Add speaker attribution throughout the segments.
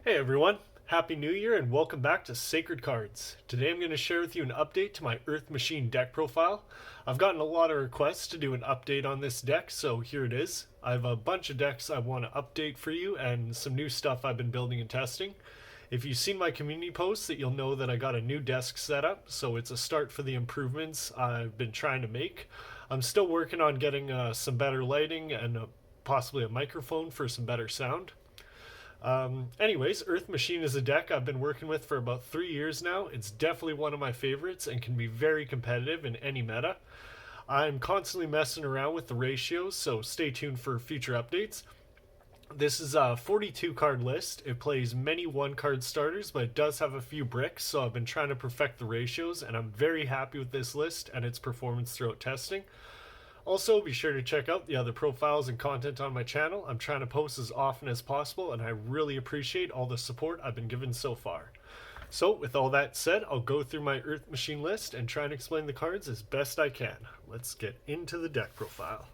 Speaker 1: Hey everyone, Happy New Year and welcome back to Sacred Cards. Today I'm going to share with you an update to my Earth Machine deck profile. I've gotten a lot of requests to do an update on this deck, so here it is. I have a bunch of decks I want to update for you and some new stuff I've been building and testing. If you've seen my community posts, that you'll know that I got a new desk set up, so it's a start for the improvements I've been trying to make. I'm still working on getting some better lighting and possibly a microphone for some better sound. Anyways, Earth Machine is a deck I've been working with for about 3 years now. It's definitely one of my favorites and can be very competitive in any meta. I'm constantly messing around with the ratios, so stay tuned for future updates. This is a 42 card list. It plays many 1 card starters, but it does have a few bricks, so I've been trying to perfect the ratios, and I'm very happy with this list and its performance throughout testing. Also, be sure to check out the other profiles and content on my channel. I'm trying to post as often as possible, and I really appreciate all the support I've been given so far. So, with all that said, I'll go through my Earth Machine list and try and explain the cards as best I can. Let's get into the deck profile.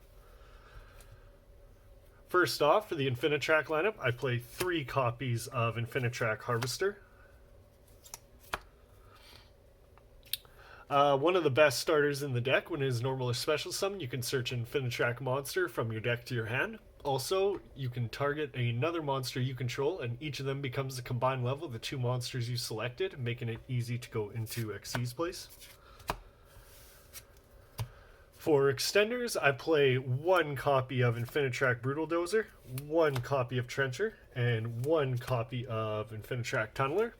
Speaker 1: First off, for the Infinitrack lineup, I play 3 copies of Infinitrack Harvester. One of the best starters in the deck. When it is normal or special summon, you can search an Infinitrack monster from your deck to your hand. Also, you can target another monster you control, and each of them becomes the combined level of the 2 monsters you selected, making it easy to go into Xyz's place. For extenders, I play 1 copy of Infinitrack Brutal Dozer, 1 copy of Trencher, and 1 copy of Infinitrack Tunneler.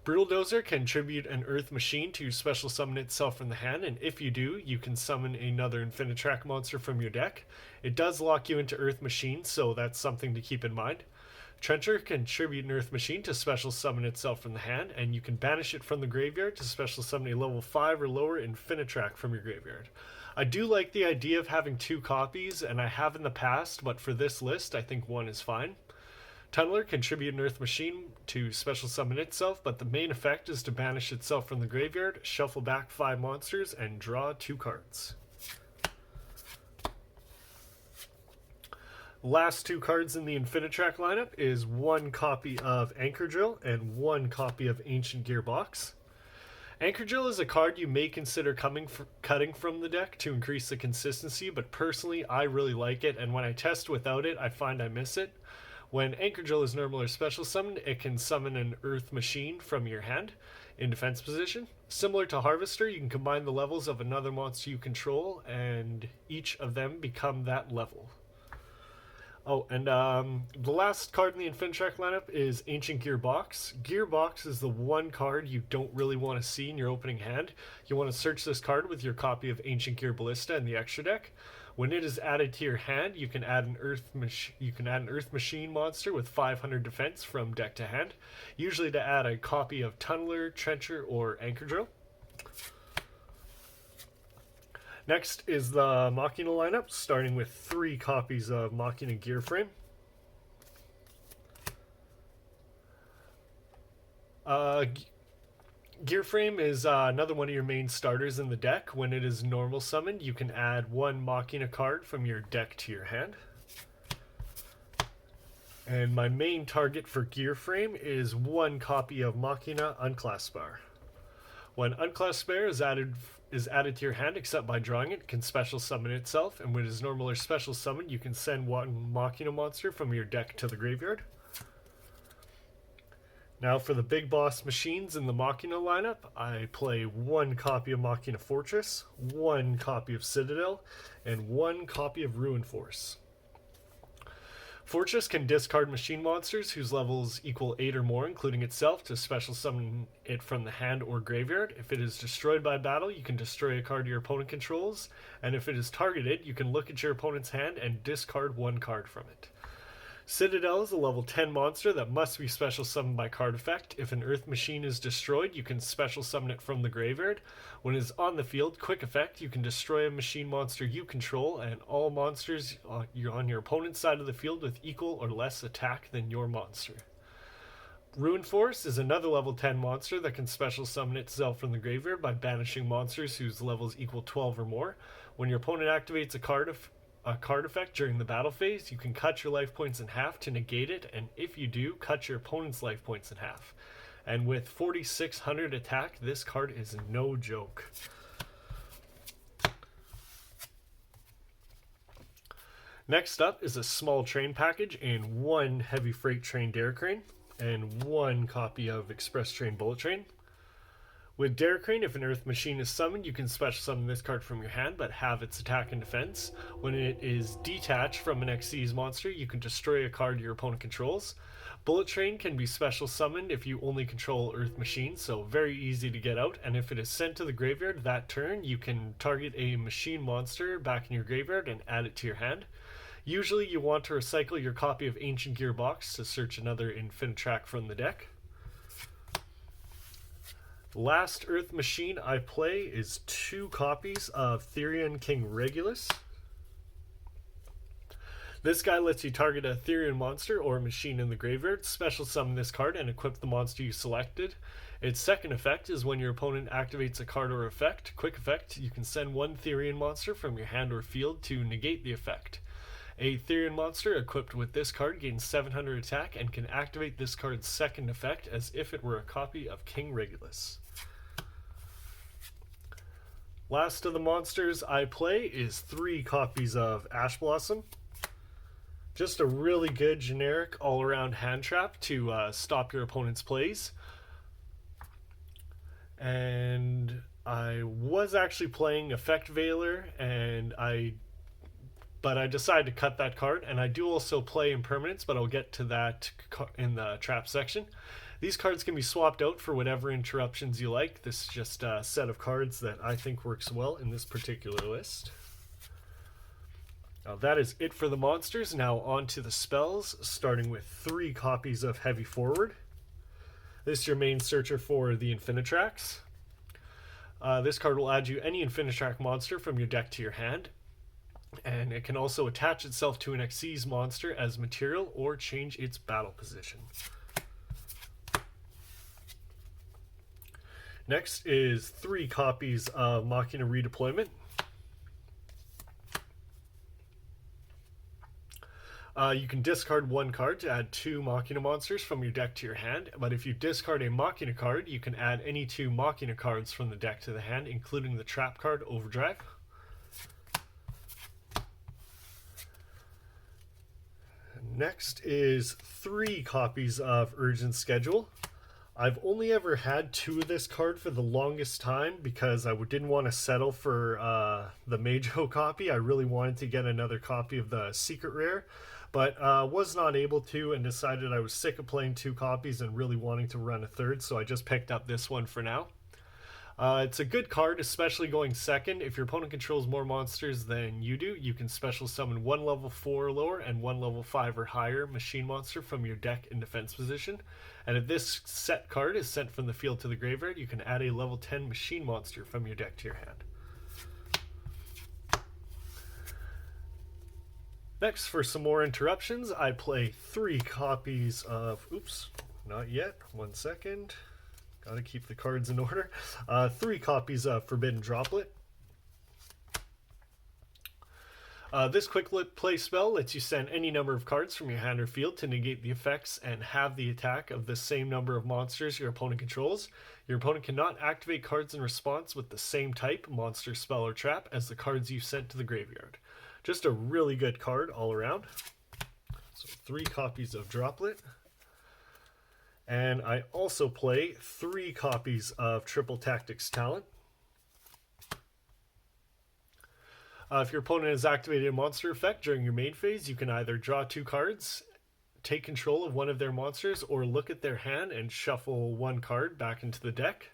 Speaker 1: Brutal Dozer can tribute an Earth Machine to special summon itself from the hand, and if you do, you can summon another Infinitrack monster from your deck. It does lock you into Earth Machine, so that's something to keep in mind. Trencher can tribute an Earth Machine to special summon itself from the hand, and you can banish it from the graveyard to special summon a level 5 or lower Infinitrack from your graveyard. I do like the idea of having 2 copies, and I have in the past, but for this list, I think 1 is fine. Tunneler can tribute an Earth Machine to special summon itself, but the main effect is to banish itself from the graveyard, shuffle back 5 monsters, and draw 2 cards. Last 2 cards in the Infinitrack lineup is 1 copy of Anchor Drill and 1 copy of Ancient Gearbox. Anchor Drill is a card you may consider cutting from the deck to increase the consistency, but personally I really like it, and when I test without it, I find I miss it. When Anchor Drill is normal or special summoned, it can summon an Earth Machine from your hand in defense position. Similar to Harvester, you can combine the levels of another monster you control, and each of them become that level. Oh, and the last card in the Infinitrack lineup is Ancient Gearbox. Gearbox is the 1 card you don't really want to see in your opening hand. You want to search this card with your copy of Ancient Gear Ballista in the extra deck. When it is added to your hand, you can add an Earth Machine monster with 500 defense from deck to hand, usually to add a copy of Tunneler, Trencher, or Anchor Drill. Next is the Machina lineup, starting with 3 copies of Machina Gear Frame. Gear Frame is another one of your main starters in the deck. When it is normal summoned, you can add 1 Machina card from your deck to your hand. And my main target for Gear Frame is 1 copy of Machina Unclasped Bar. When Unclasped Bar is added to your hand except by drawing it, can special summon itself, and when it is normal or special summoned, you can send 1 Machina monster from your deck to the graveyard. Now for the big boss machines in the Machina lineup, I play 1 copy of Machina Fortress, 1 copy of Citadel, and 1 copy of Ruin Force. Fortress can discard machine monsters whose levels equal 8 or more, including itself, to special summon it from the hand or graveyard. If it is destroyed by battle, you can destroy a card your opponent controls, and if it is targeted, you can look at your opponent's hand and discard 1 card from it. Citadel is a level 10 monster that must be special summoned by card effect. If an Earth Machine is destroyed, you can special summon it from the graveyard. When it is on the field, quick effect, you can destroy a machine monster you control and all monsters on your opponent's side of the field with equal or less attack than your monster. Ruin Force is another level 10 monster that can special summon itself from the graveyard by banishing monsters whose levels equal 12 or more. When your opponent activates a card a card effect during the battle phase, you can cut your life points in half to negate it, and if you do, cut your opponent's life points in half. And with 4600 attack, this card is no joke. Next up is a small train package and one heavy freight train Derrick Crane and one copy of Express Train Bullet Train. With Derrick Crane, if an Earth Machine is summoned, you can special summon this card from your hand, but have its attack and defense. When it is detached from an Xyz monster, you can destroy a card your opponent controls. Bullet Train can be special summoned if you only control Earth Machines, so very easy to get out, and if it is sent to the graveyard that turn, you can target a machine monster back in your graveyard and add it to your hand. Usually you want to recycle your copy of Ancient Gearbox to search another Infinitrack from the deck. Last Earth Machine I play is 2 copies of Therian King Regulus. This guy lets you target a Therian monster or machine in the graveyard, special summon this card, and equip the monster you selected. Its second effect is when your opponent activates a card or effect. Quick effect, you can send one Therian monster from your hand or field to negate the effect. A Therian monster equipped with this card gains 700 attack and can activate this card's second effect as if it were a copy of King Regulus. Last of the monsters I play is 3 copies of Ash Blossom. Just a really good generic all-around hand trap to stop your opponent's plays. And I was actually playing Effect Veiler, but I decided to cut that card, and I do also play Impermanence, but I'll get to that in the trap section. These cards can be swapped out for whatever interruptions you like. This is just a set of cards that I think works well in this particular list. Now that is it for the monsters. Now on to the spells, starting with 3 copies of Heavy Forward. This is your main searcher for the Infinitracks. This card will add you any Infinitrack monster from your deck to your hand, and it can also attach itself to an Xyz monster as material or change its battle position. Next is 3 copies of Machina Redeployment. You can discard 1 card to add 2 Machina monsters from your deck to your hand, but if you discard a Machina card, you can add any 2 Machina cards from the deck to the hand, including the trap card Overdrive. Next is 3 copies of Urgent Schedule. I've only ever had 2 of this card for the longest time because I didn't want to settle for the Majo copy. I really wanted to get another copy of the Secret Rare, but was not able to and decided I was sick of playing 2 copies and really wanting to run a third, so I just picked up this one for now. It's a good card, especially going second. If your opponent controls more monsters than you do, you can special summon 1 level 4 or lower and 1 level 5 or higher machine monster from your deck in defense position. And if this set card is sent from the field to the graveyard, you can add a level 10 machine monster from your deck to your hand. Next, for some more interruptions, I play 3 copies of... Oops, not yet. 1 second. Gotta keep the cards in order. 3 copies of Forbidden Droplet. This quick play spell lets you send any number of cards from your hand or field to negate the effects and have the attack of the same number of monsters your opponent controls. Your opponent cannot activate cards in response with the same type, monster, spell, or trap as the cards you sent to the graveyard. Just a really good card all around. So 3 copies of Droplet. And I also play 3 copies of Triple Tactics Talent. If your opponent has activated a monster effect during your main phase, you can either draw 2 cards, take control of one of their monsters, or look at their hand and shuffle 1 card back into the deck.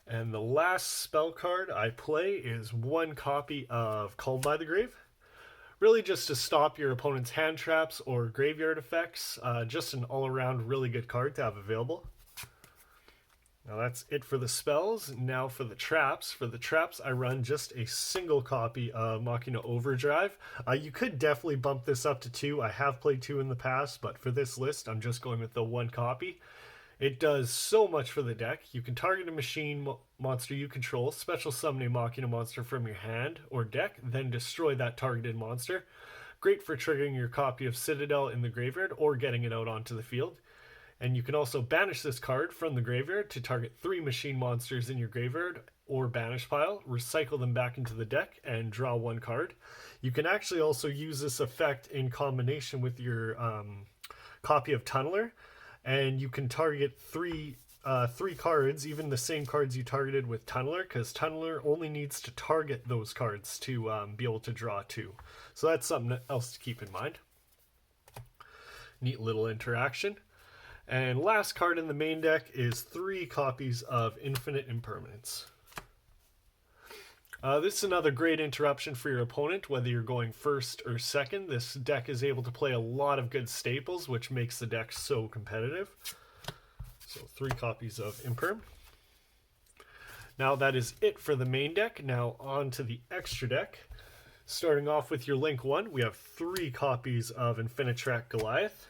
Speaker 1: And the last spell card I play is 1 copy of Called by the Grave. Really just to stop your opponent's hand traps or graveyard effects. Just an all-around really good card to have available. Now that's it for the spells. Now for the traps. For the traps, I run just a single copy of Machina Overdrive. You could definitely bump this up to 2. I have played 2 in the past, but for this list, I'm just going with the 1 copy. It does so much for the deck. You can target a machine monster you control, special summon a Machina monster from your hand or deck, then destroy that targeted monster. Great for triggering your copy of Citadel in the graveyard or getting it out onto the field. And you can also banish this card from the graveyard to target 3 machine monsters in your graveyard or banish pile, recycle them back into the deck, and draw 1 card. You can actually also use this effect in combination with your copy of Tunneler, and you can target three cards, even the same cards you targeted with Tunneler, because Tunneler only needs to target those cards to be able to draw 2. So that's something else to keep in mind. Neat little interaction. And last card in the main deck is 3 copies of Infinite Impermanence. This is another great interruption for your opponent, whether you're going first or second. This deck is able to play a lot of good staples, which makes the deck so competitive. So 3 copies of Imperm. Now that is it for the main deck. Now on to the extra deck. Starting off with your Link 1, we have 3 copies of Infinitrack Goliath.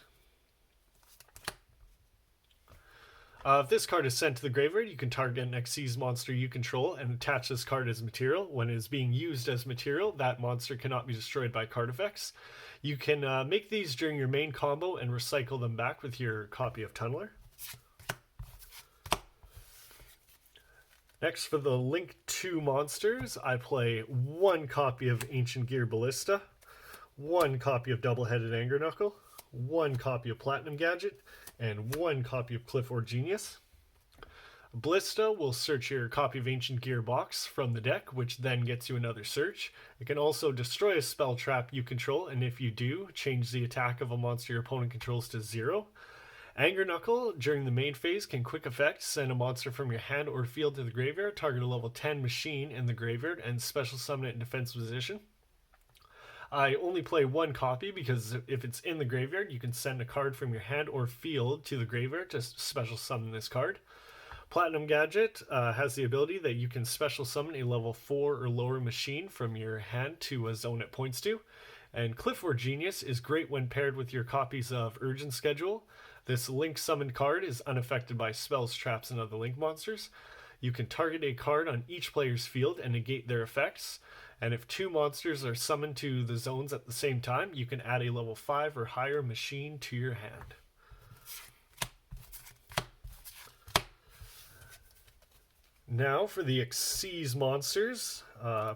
Speaker 1: If this card is sent to the graveyard, you can target an Xyz monster you control and attach this card as material. When it is being used as material, that monster cannot be destroyed by card effects. You can make these during your main combo and recycle them back with your copy of Tunneler. Next, for the Link 2 monsters, I play 1 copy of Ancient Gear Ballista, 1 copy of Double-Headed Anger Knuckle, 1 copy of Platinum Gadget, and 1 copy of Clifford Genius. Ballista will search your copy of Ancient Gear box from the deck, which then gets you another search. It can also destroy a spell trap you control, and if you do, change the attack of a monster your opponent controls to 0. Anger Knuckle, during the main phase, can quick effect send a monster from your hand or field to the graveyard, target a level 10 machine in the graveyard, and special summon it in defense position. I only play 1 copy because if it's in the graveyard, you can send a card from your hand or field to the graveyard to special summon this card. Platinum Gadget has the ability that you can special summon a level 4 or lower machine from your hand to a zone it points to. And Clifford Genius is great when paired with your copies of Urgent Schedule. This Link summoned card is unaffected by spells, traps, and other Link monsters. You can target a card on each player's field and negate their effects. And if 2 monsters are summoned to the zones at the same time, you can add a level 5 or higher machine to your hand. Now for the Xyz monsters,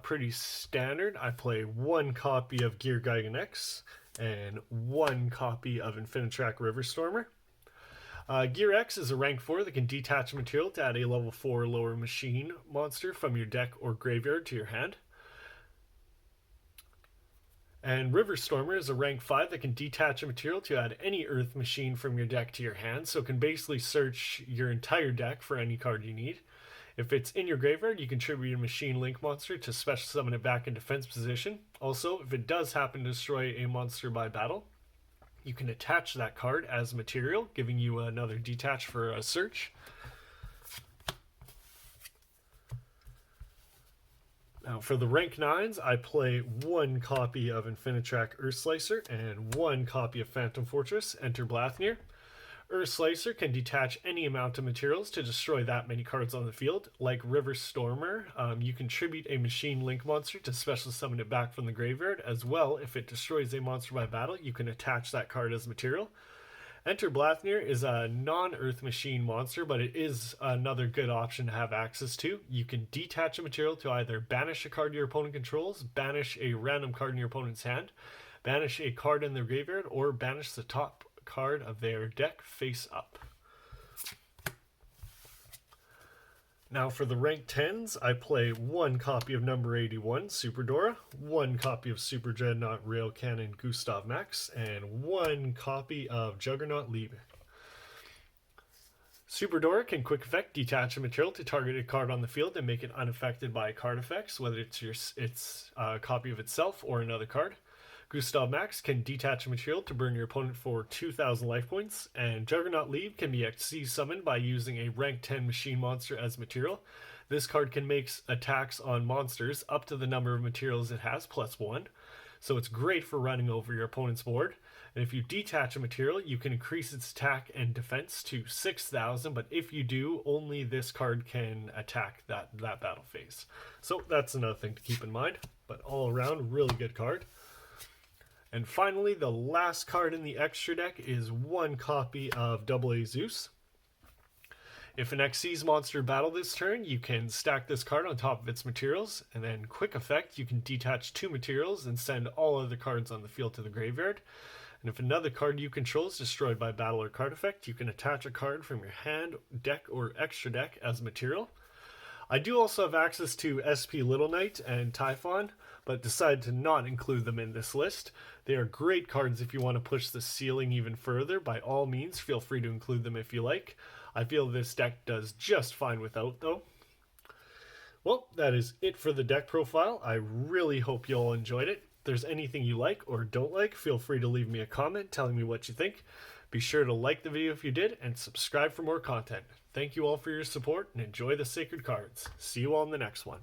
Speaker 1: pretty standard. I play 1 copy of Gear Gigan X and 1 copy of Infinitrack Riverstormer. Gear X is a rank 4 that can detach material to add a level 4 or lower machine monster from your deck or graveyard to your hand. And Riverstormer is a rank 5 that can detach a material to add any earth machine from your deck to your hand, so it can basically search your entire deck for any card you need. If it's in your graveyard, you can tribute a machine link monster to special summon it back in defense position. Also, if it does happen to destroy a monster by battle, you can attach that card as material, giving you another detach for a search. Now for the rank 9s, I play 1 copy of Infinitrack Earthslicer and 1 copy of Phantom Fortress, Enter Blathmir. Earthslicer can detach any amount of materials to destroy that many cards on the field. Like Riverstormer, you can tribute a machine link monster to special summon it back from the graveyard. As well, if it destroys a monster by battle, you can attach that card as material. Enter Blathmir is a non-earth machine monster, but it is another good option to have access to. You can detach a material to either banish a card your opponent controls, banish a random card in your opponent's hand, banish a card in their graveyard, or banish the top card of their deck face up. Now for the rank 10s, I play 1 copy of number 81, Super Dora, 1 copy of Super Dreadnought Rail Cannon Gustav Max, and 1 copy of Juggernaut Liebe. Super Dora can quick effect detach a material to target a card on the field and make it unaffected by card effects, whether it's its copy of itself or another card. Gustav Max can detach a material to burn your opponent for 2,000 life points, and Juggernaut Liebe can be Xyz summoned by using a rank 10 machine monster as material. This card can make attacks on monsters up to the number of materials it has, plus 1. so it's great for running over your opponent's board. And if you detach a material, you can increase its attack and defense to 6,000, but if you do, only this card can attack that battle phase. So that's another thing to keep in mind, but all around, really good card. And finally, the last card in the extra deck is one copy of AA Zeus. If an Xyz monster battle this turn, you can stack this card on top of its materials, and then quick effect, you can detach 2 materials and send all other cards on the field to the graveyard. And if another card you control is destroyed by battle or card effect, you can attach a card from your hand, deck, or extra deck as material. I do also have access to SP Little Knight and Typhon, but decided to not include them in this list. They are great cards if you want to push the ceiling even further. By all means, feel free to include them if you like. I feel this deck does just fine without, though. Well, that is it for the deck profile. I really hope you all enjoyed it. If there's anything you like or don't like, feel free to leave me a comment telling me what you think. Be sure to like the video if you did, and subscribe for more content. Thank you all for your support, and enjoy the Sacred Cards. See you all in the next one.